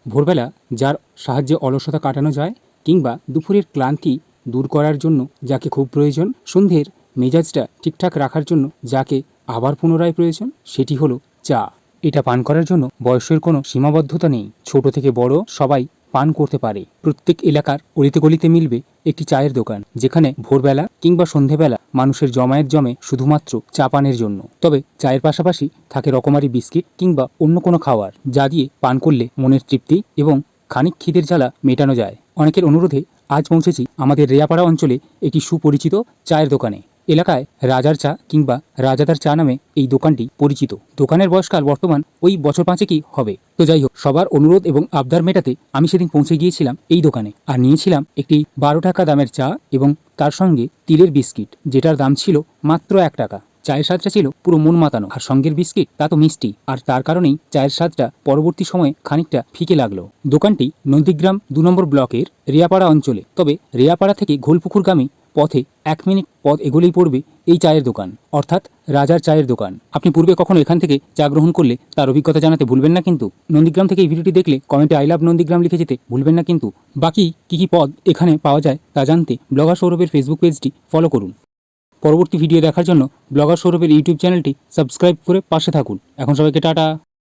ভোরবেলা যার সাহায্যে অলসতা কাটানো যায়, কিংবা দুপুরের ক্লান্তি দূর করার জন্য যাকে খুব প্রয়োজন, সন্ধ্যের মেজাজটা ঠিকঠাক রাখার জন্য যাকে আবার পুনরায় প্রয়োজন, সেটি হলো চা। এটা পান করার জন্য বয়সের কোনো সীমাবদ্ধতা নেই। ছোট থেকে বড় সবাই পান করতে পারে। প্রত্যেক এলাকার অলিতে গলিতে মিলবে একটি চায়ের দোকান, যেখানে ভোরবেলা কিংবা সন্ধেবেলা মানুষের জমায়েত জমে শুধুমাত্র চা পানের জন্য। তবে চায়ের পাশাপাশি থাকে রকমারি বিস্কিট কিংবা অন্য কোনো খাবার, যা দিয়ে পান করলে মনের তৃপ্তি এবং খানিক খিদের জ্বালা মেটানো যায়। অনেকের অনুরোধে আজ পৌঁছেছি আমাদের রেয়াপাড়া অঞ্চলে একটি সুপরিচিত চায়ের দোকানে। এলাকায় রাজার চা কিংবা রাজাদার চা নামে এই দোকানটি পরিচিত। দোকানের বয়সকাল বর্তমান ওই বছর 5-6ই হবে। তো যাই হোক, সবার অনুরোধ এবং আবদার মেটাতে আমি সেদিন পৌঁছে গিয়েছিলাম এই দোকানে, আর নিয়েছিলাম একটি 12 টাকা দামের চা এবং তার সঙ্গে তিলের বিস্কিট, যেটার দাম ছিল মাত্র 1 টাকা। চায়ের স্বাদটা ছিল পুরো মন মাতানো, আর সঙ্গের বিস্কিট তা তো মিষ্টি, আর তার কারণেই চায়ের স্বাদটা পরবর্তী সময়ে খানিকটা ফিকে লাগলো। দোকানটি নন্দীগ্রাম 2 নম্বর ব্লকের রেয়াপাড়া অঞ্চলে। তবে রেয়াপাড়া থেকে ঘোলপুকুরগামী পথে 1 মিনিট পথ এগোলেই পড়বে এই চায়ের দোকান, অর্থাৎ রাজার চায়ের দোকান। আপনি পূর্বে কখনো এখান থেকে চা গ্রহণ করলে তার অভিজ্ঞতা জানাতে ভুলবেন না কিন্তু। নন্দীগ্রাম থেকে এই ভিডিওটি দেখলে কমেন্টে আই লাভ নন্দীগ্রাম লিখে যেতে ভুলবেন না কিন্তু। বাকি কী পদ এখানে পাওয়া যায় তা জানতে ব্লগার সৌরভের ফেসবুক পেজটি ফলো করুন। পরবর্তী ভিডিও দেখার জন্য ব্লগার সৌরভের ইউটিউব চ্যানেলটি সাবস্ক্রাইব করে পাশে থাকুন। এখন সবাইকে টাটা।